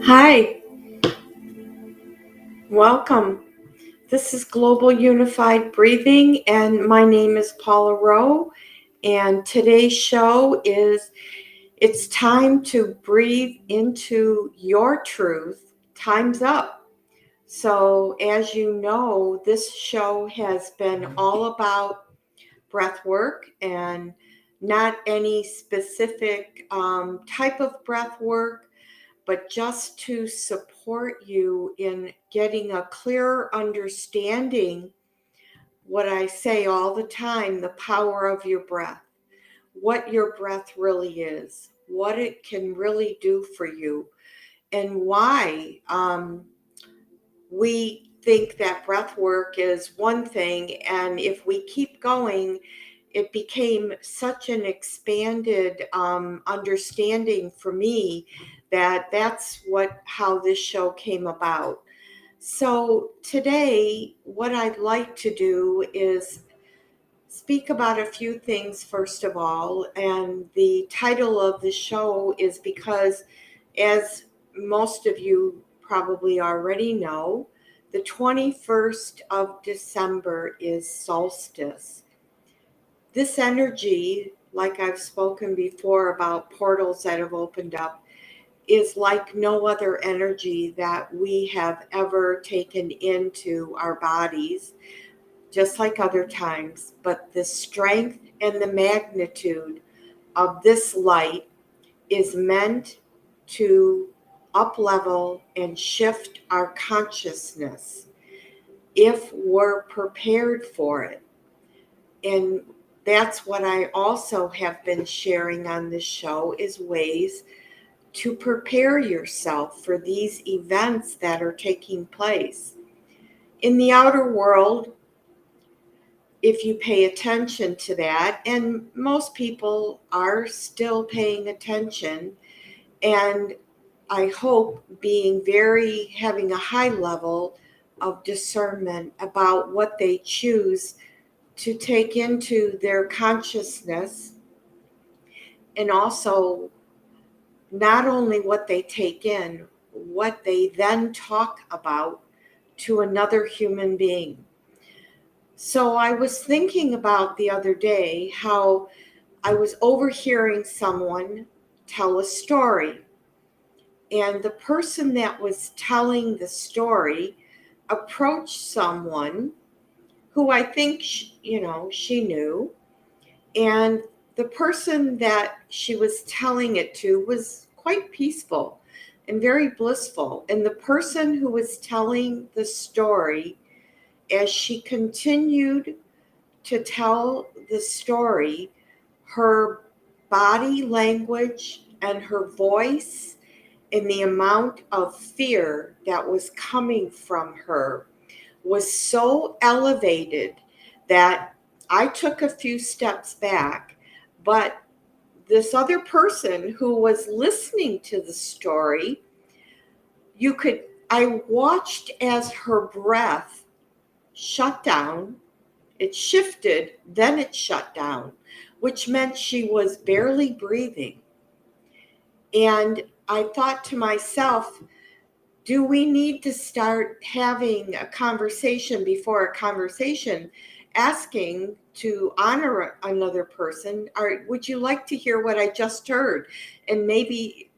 Hi, welcome. This is Global Unified Breathing, and my name is Paula Rowe. And today's show is It's Time to Breathe into Your Truth. Time's up. So, as you know, this show has been all about breath work and not any specific type of breath work, but just to support you in getting a clearer understanding what I say all the time, the power of your breath, what your breath really is, what it can really do for you, and why we think that breath work is one thing. And if we keep going, it became such an expanded understanding for me that that's how this show came about. So today, what I'd like to do is speak about a few things first of all. And the title of the show is because, as most of you probably already know, the 21st of December is solstice. This energy, like I've spoken before about portals that have opened up, is like no other energy that we have ever taken into our bodies, just like other times. But the strength and the magnitude of this light is meant to up level and shift our consciousness if we're prepared for it. And that's what I also have been sharing on this show is ways to prepare yourself for these events that are taking place. In the outer world, if you pay attention to that, and most people are still paying attention, and I hope having a high level of discernment about what they choose to take into their consciousness, and also not only what they take in, what they then talk about to another human being. So I was thinking about the other day how I was overhearing someone tell a story, and the person that was telling the story approached someone who I think she knew, and the person that she was telling it to was quite peaceful and very blissful. And the person who was telling the story, as she continued to tell the story, her body language and her voice and the amount of fear that was coming from her was so elevated that I took a few steps back. But this other person who was listening to the story, I watched as her breath shut down. It shifted, then it shut down, which meant she was barely breathing. And I thought to myself, do we need to start having a conversation before a conversation, asking to honor another person? Or would you like to hear what I just heard? And maybe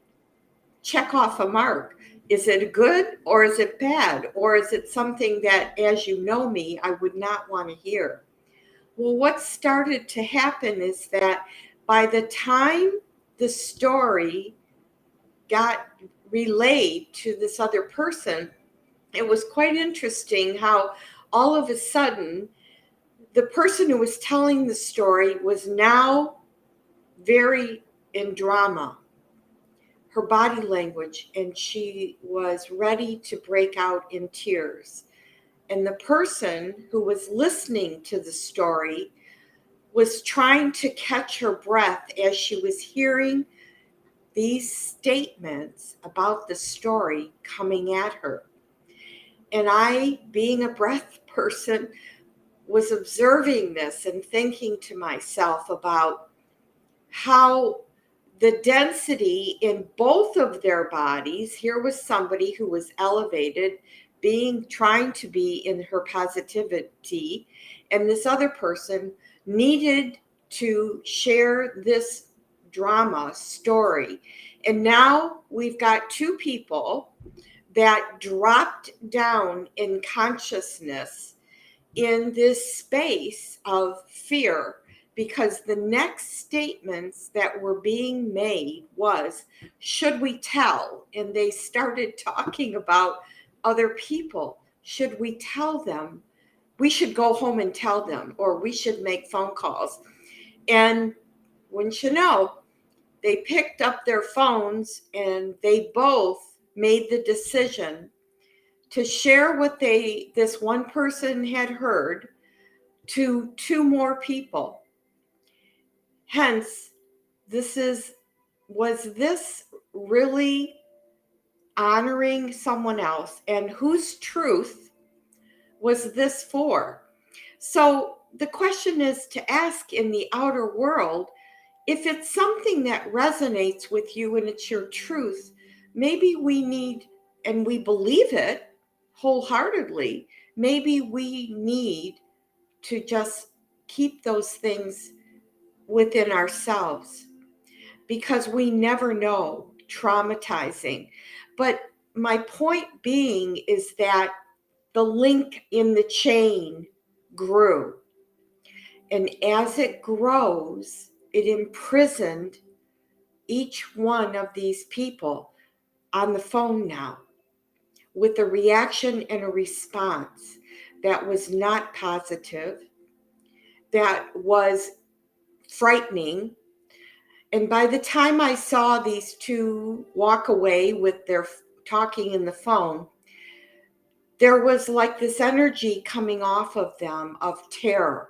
check off a mark. Is it good or is it bad? Or is it something that, as you know me, I would not want to hear? Well, what started to happen is that by the time the story got relayed to this other person, it was quite interesting how all of a sudden the person who was telling the story was now very in drama, her body language, and she was ready to break out in tears. And the person who was listening to the story was trying to catch her breath as she was hearing these statements about the story coming at her. And I, being a breath person, was observing this and thinking to myself about how the density in both of their bodies. Here was somebody who was elevated, trying to be in her positivity, and this other person needed to share this drama story. And now we've got two people that dropped down in consciousness in this space of fear, because the next statements that were being made was, should we tell? And they started talking about other people. Should we tell them? We should go home and tell them, or we should make phone calls. And wouldn't you know, they picked up their phones and they both made the decision to share what this one person had heard to two more people. Hence, was this really honoring someone else, and whose truth was this for? So the question is to ask in the outer world, if it's something that resonates with you and it's your truth, maybe we need, and we believe it wholeheartedly, maybe we need to just keep those things within ourselves, because we never know. Traumatizing. But my point being is that the link in the chain grew. And as it grows, it imprisoned each one of these people on the phone now with a reaction and a response that was not positive, that was frightening. And by the time I saw these two walk away with their talking in the phone, there was like this energy coming off of them of terror.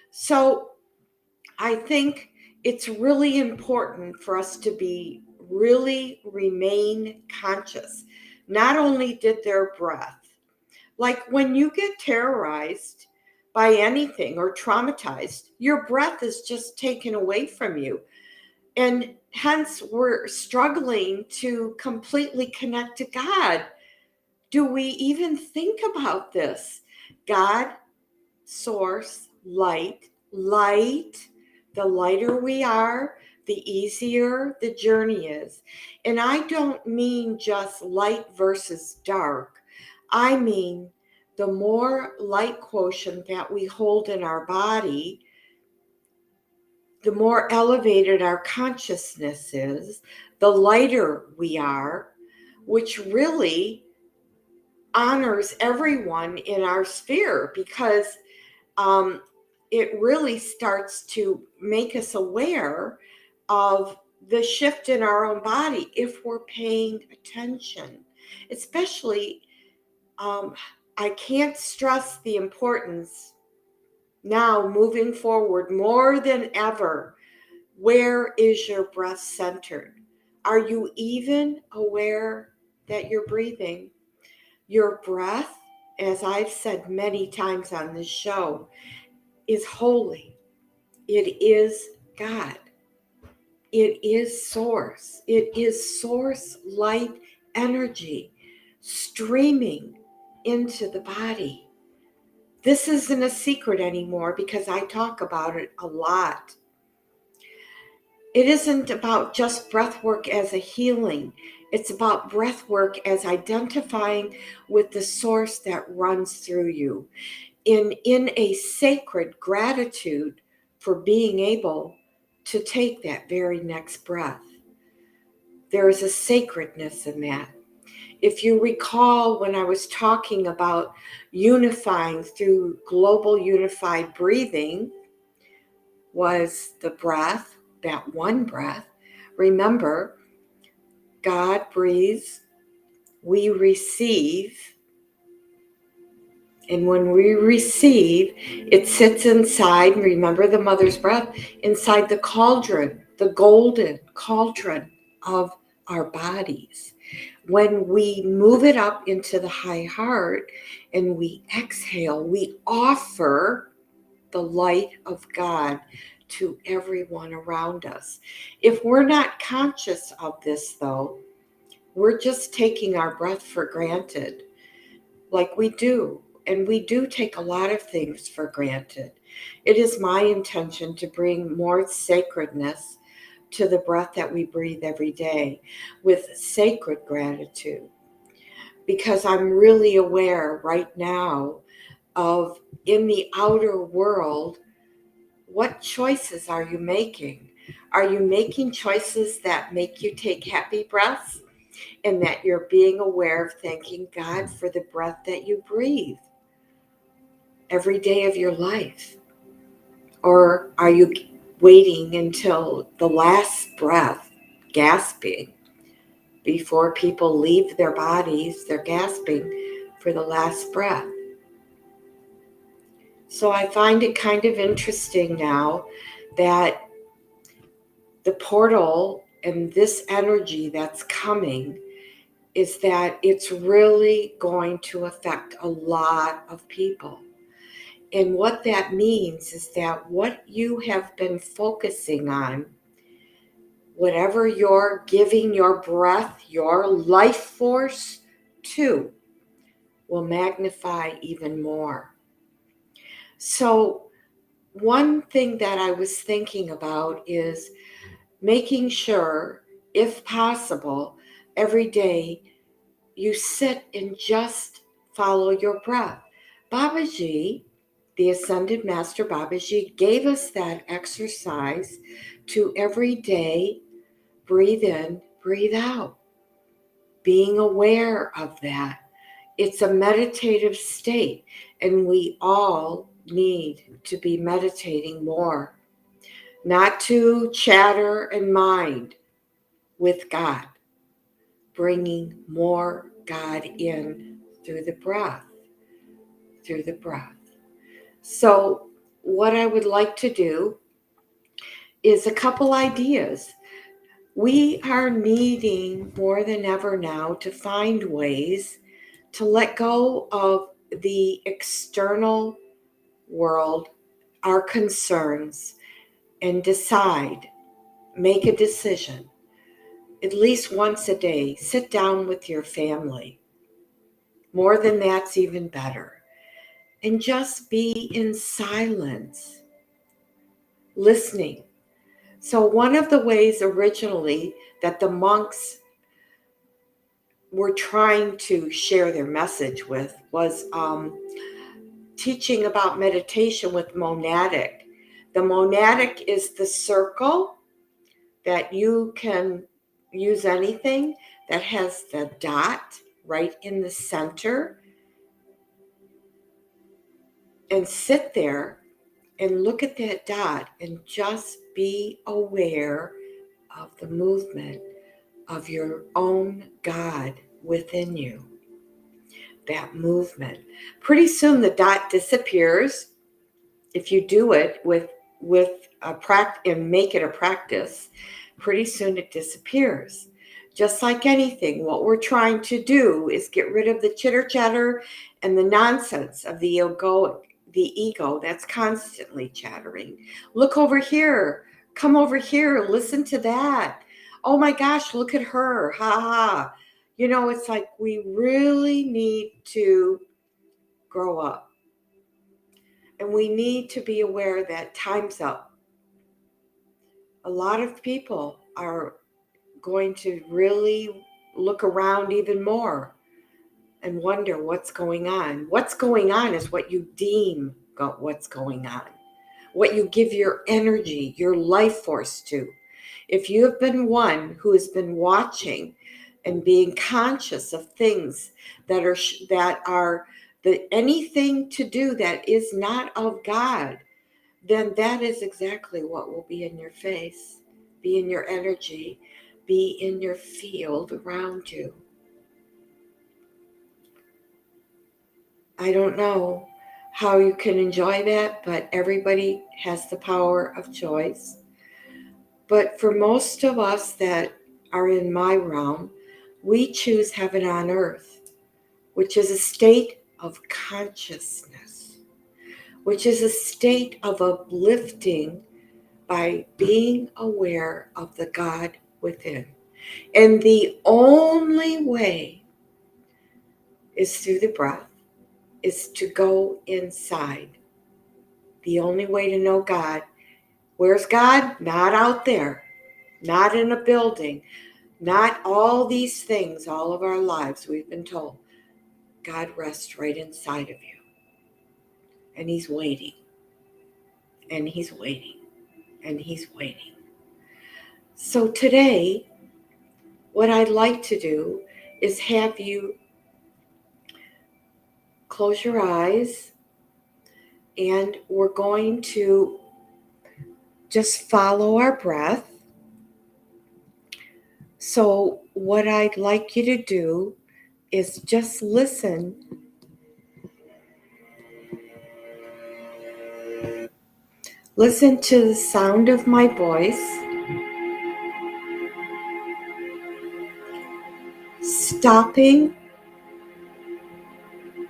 So I think it's really important for us to really remain conscious. Not only did their breath, like when you get terrorized by anything or traumatized, your breath is just taken away from you. And hence we're struggling to completely connect to God. Do we even think about this? God, source, light. The lighter we are, the easier the journey is. And I don't mean just light versus dark. I mean the more light quotient that we hold in our body, the more elevated our consciousness is, the lighter we are, which really honors everyone in our sphere, because it really starts to make us aware of the shift in our own body if we're paying attention. Especially, I can't stress the importance now moving forward more than ever. Where is your breath centered? Are you even aware that you're breathing? Your breath, as I've said many times on this show, is holy. It is God. It is source. It is source light energy streaming into the body. This isn't a secret anymore because I talk about it a lot. It isn't about just breath work as a healing. It's about breath work as identifying with the source that runs through you in a sacred gratitude for being able to take that very next breath. There is a sacredness in that. If you recall when I was talking about unifying through global unified breathing, was the breath, that one breath. Remember, God breathes, we receive, and when we receive, it sits inside, remember the mother's breath, inside the cauldron, the golden cauldron of our bodies. When we move it up into the high heart and we exhale, we offer the light of God to everyone around us. If we're not conscious of this, though, we're just taking our breath for granted, like we do. And we do take a lot of things for granted. It is my intention to bring more sacredness to the breath that we breathe every day with sacred gratitude, because I'm really aware right now of, in the outer world, what choices are you making? Are you making choices that make you take happy breaths, and that you're being aware of thanking God for the breath that you breathe every day of your life? Or are you waiting until the last breath, gasping, before people leave their bodies? They're gasping for the last breath. So I find it kind of interesting now that the portal and this energy that's coming is that it's really going to affect a lot of people. And what that means is that what you have been focusing on, whatever you're giving your breath, your life force to, will magnify even more. So, one thing that I was thinking about is making sure, if possible, every day you sit and just follow your breath. Babaji, the Ascended Master Babaji, gave us that exercise to every day breathe in, breathe out, being aware of that. It's a meditative state, and we all need to be meditating more, not to chatter and mind with God, bringing more God in through the breath, through the breath. So what I would like to do is a couple ideas. We are needing more than ever now to find ways to let go of the external world, our concerns, and decide, make a decision. At least once a day, sit down with your family. More than that's even better. And just be in silence, listening. So one of the ways originally that the monks were trying to share their message with was teaching about meditation with monadic. The monadic is the circle that you can use anything that has the dot right in the center, and sit there and look at that dot and just be aware of the movement of your own God within you. That movement. Pretty soon the dot disappears if you do it with a practice and make it a practice. Pretty soon it disappears. Just like anything, what we're trying to do is get rid of the chitter chatter and the nonsense of the ego that's constantly chattering. Look over here. Come over here. Listen to that. Oh my gosh, look at her. Ha ha. You know, it's like we really need to grow up. And we need to be aware that time's up. A lot of people are going to really look around even more and wonder what's going on. What's going on is what you deem what's going on, what you give your energy, your life force to. If you have been one who has been watching and being conscious of things that are anything to do that is not of God, then that is exactly what will be in your face, be in your energy, be in your field around you. I don't know how you can enjoy that, but everybody has the power of choice. But for most of us that are in my realm, we choose heaven on earth, which is a state of consciousness, which is a state of uplifting by being aware of the God within. And the only way is through the breath, is to go inside. The only way to know God. Where's God? Not out there, not in a building, not all these things all of our lives we've been told. God rests right inside of you. And He's waiting. And He's waiting. And He's waiting. So today, what I'd like to do is have you close your eyes, and we're going to just follow our breath. So what I'd like you to do is just listen. Listen to the sound of my voice. Stopping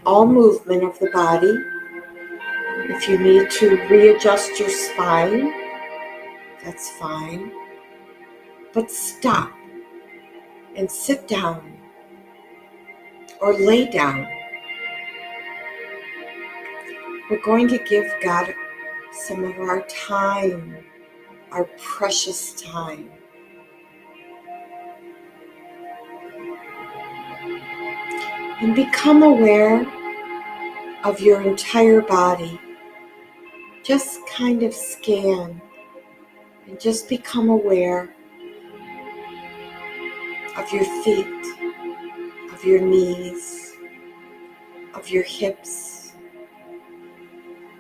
all movement of the body. If you need to readjust your spine, that's fine. But stop and sit down or lay down. We're going to give God some of our time, our precious time. And become aware of your entire body. Just kind of scan and just become aware of your feet, of your knees, of your hips,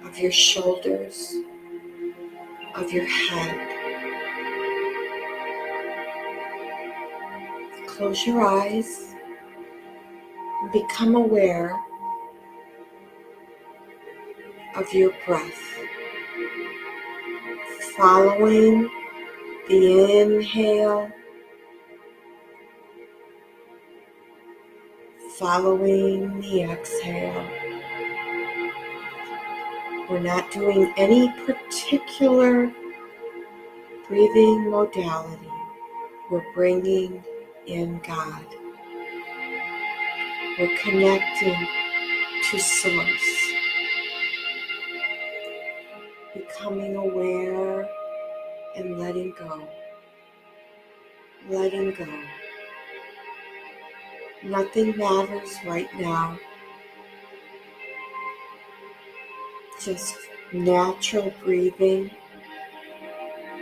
of your shoulders, of your head. Close your eyes and become aware of your breath. Following the inhale, following the exhale. We're not doing any particular breathing modality. We're bringing in God. We're connecting to Source. Becoming aware and letting go. Letting go. Nothing matters right now. Just natural breathing.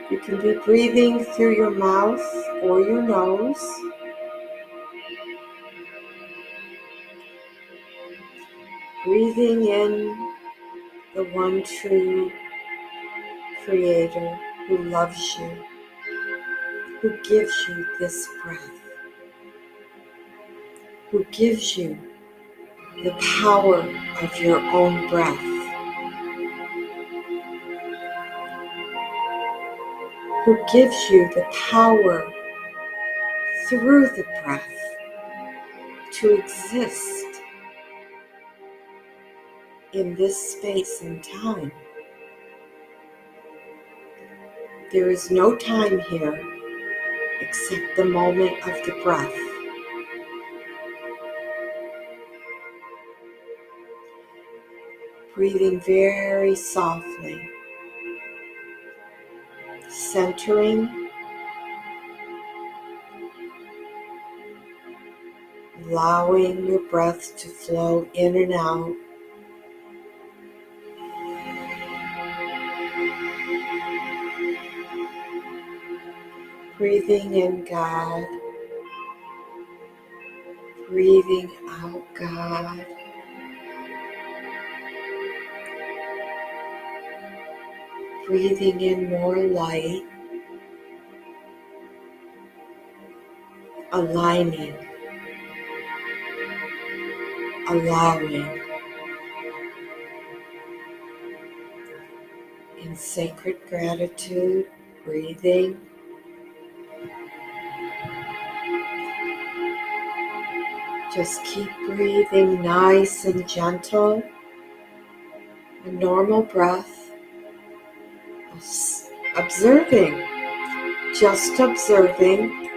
You can be breathing through your mouth or your nose. Breathing in the one true Creator who loves you, who gives you this breath, who gives you the power of your own breath, who gives you the power through the breath to exist in this space and time. There is no time here except the moment of the breath. Breathing very softly, centering, allowing your breath to flow in and out. Breathing in God, breathing out God. Breathing in more light, aligning, allowing, in sacred gratitude, breathing. Just keep breathing nice and gentle, a normal breath, observing, just observing.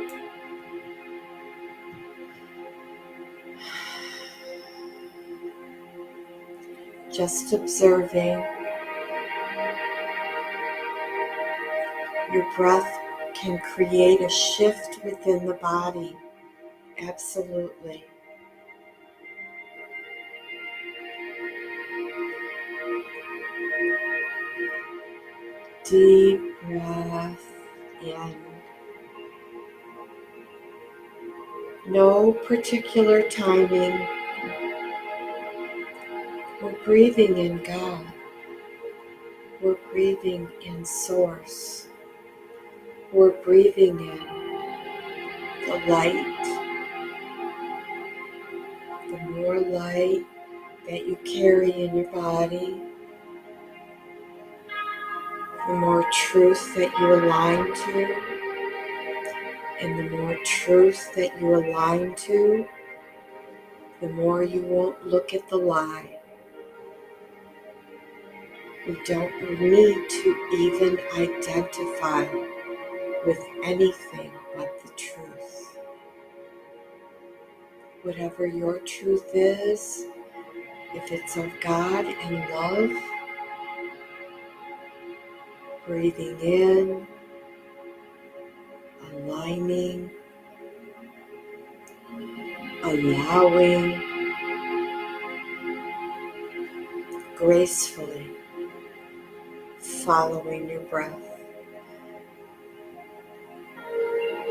Just observing. Your breath can create a shift within the body. Absolutely. Deep breath in. No particular timing. We're breathing in God. We're breathing in Source. We're breathing in the light. The more light that you carry in your body, the more truth that you align to, and the more truth that you align to, the more you won't look at the lie. We don't need to even identify with anything but the truth. Whatever your truth is, if it's of God and love, breathing in, aligning, allowing, gracefully following your breath.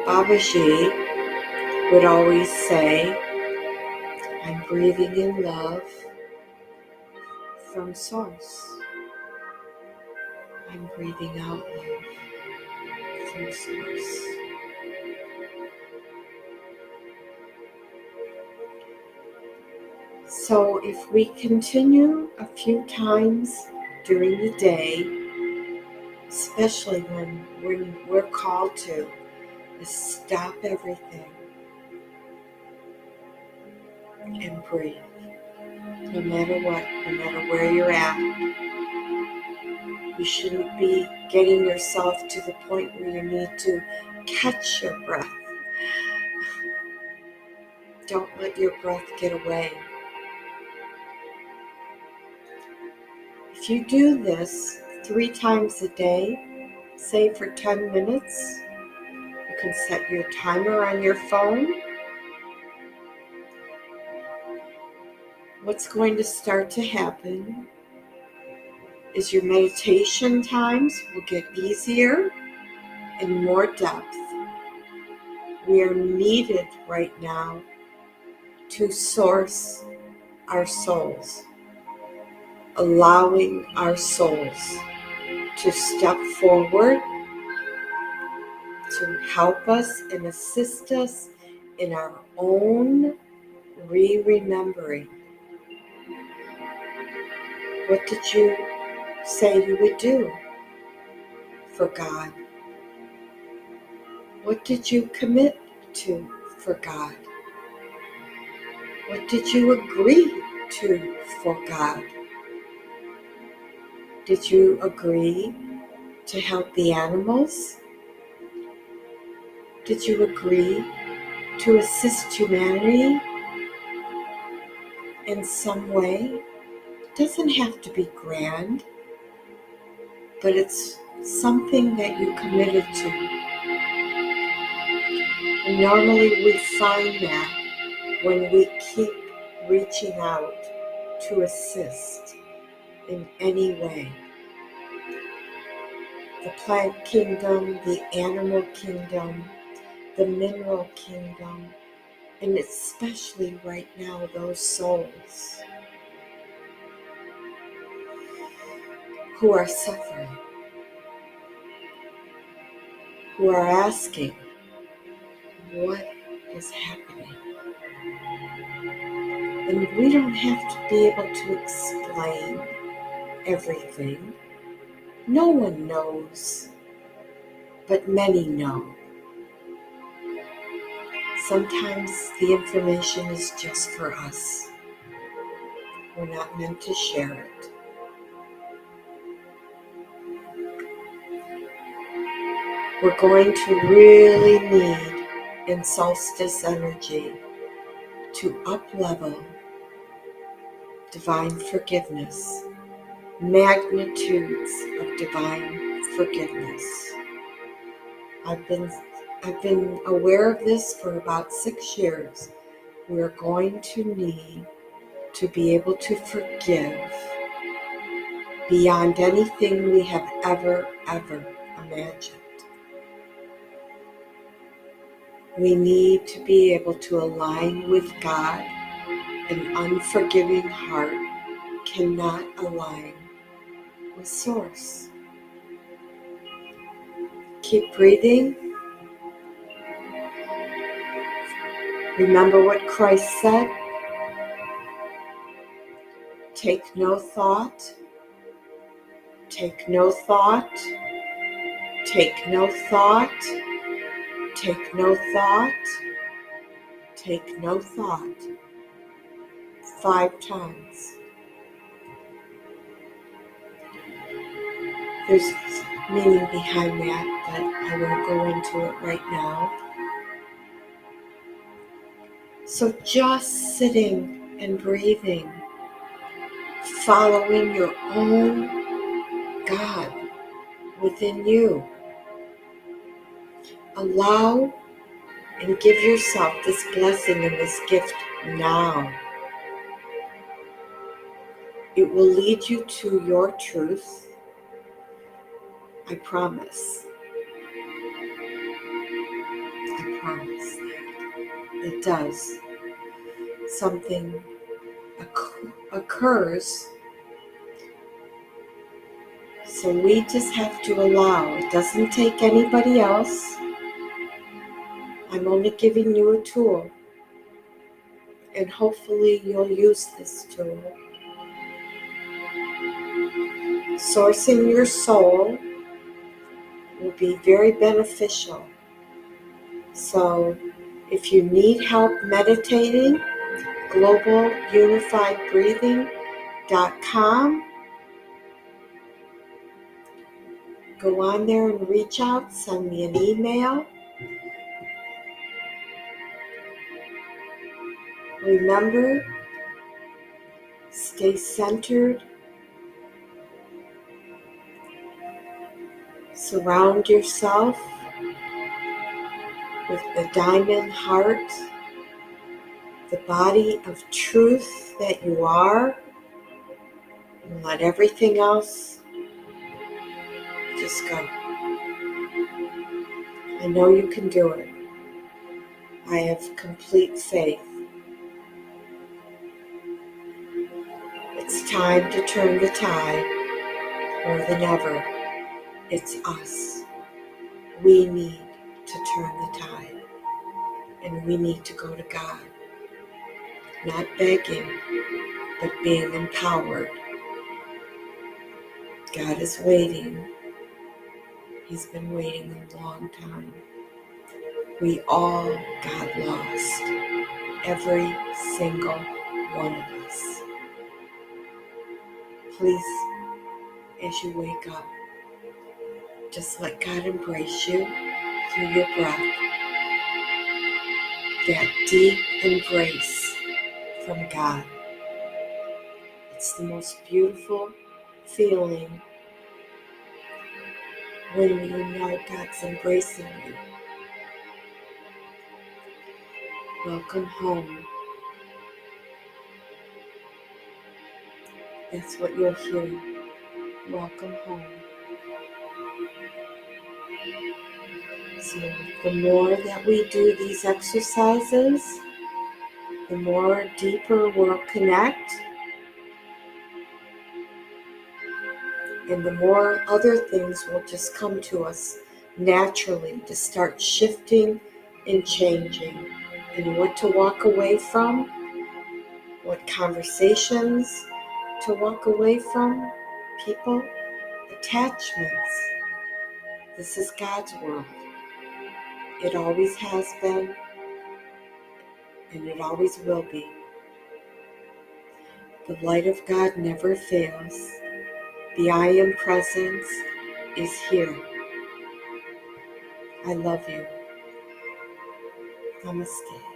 Babaji would always say, I'm breathing in love from Source. I'm breathing out love from Source. So if we continue a few times during the day, especially when we're called to stop everything and breathe, no matter what, no matter where you're at. You shouldn't be getting yourself to the point where you need to catch your breath. Don't let your breath get away. If you do this 3 times a day, say for 10 minutes, you can set your timer on your phone. What's going to start to happen is your meditation times will get easier and more depth. We are needed right now to source our souls, allowing our souls to step forward to help us and assist us in our own remembering. What did you say you would do for God? What did you commit to for God? What did you agree to for God? Did you agree to help the animals? Did you agree to assist humanity in some way? It doesn't have to be grand, but it's something that you committed to. And normally we find that when we keep reaching out to assist in any way. The plant kingdom, the animal kingdom, the mineral kingdom, and especially right now those souls who are suffering, who are asking, what is happening? And we don't have to be able to explain everything. No one knows, but many know. Sometimes the information is just for us. We're not meant to share it. we're going to really need in solstice energy to up-level divine forgiveness, magnitudes of divine forgiveness. I've been aware of this for about 6 years. We're going to need to be able to forgive beyond anything we have ever imagined. We need to be able to align with God. An unforgiving heart cannot align with Source. Keep breathing. Remember what Christ said. Take no thought. Take no thought. Take no thought. Take no thought. Take no thought. 5 times. There's meaning behind that, but I won't go into it right now. So just sitting and breathing, following your own God within you. Allow and give yourself this blessing and this gift now. It will lead you to your truth. I promise. I promise. It does. Something occurs. So we just have to allow. It doesn't take anybody else. I'm only giving you a tool. And hopefully you'll use this tool. Sourcing your soul will be very beneficial. So if you need help meditating, globalunifiedbreathing.com. Go on there and reach out, send me an email. Remember, stay centered. Surround yourself with the diamond heart, the body of truth that you are, and let everything else just go. I know you can do it. I have complete faith. It's time to turn the tide more than ever. It's us. We need to turn the tide, and we need to go to God. Not begging, but being empowered. God is waiting. He's been waiting a long time. We all got lost. Every single one of us. Please, as you wake up, just let God embrace you through your breath. That deep embrace from God. It's the most beautiful feeling when you know God's embracing you. Welcome home. That's what you'll hear. Welcome home. So the more that we do these exercises, the more deeper we'll connect, and the more other things will just come to us naturally to start shifting and changing, and what to walk away from, what conversations to walk away from, people, attachments. This is God's world. It always has been, and it always will be. The light of God never fails. The I Am Presence is here. I love you. Namaste.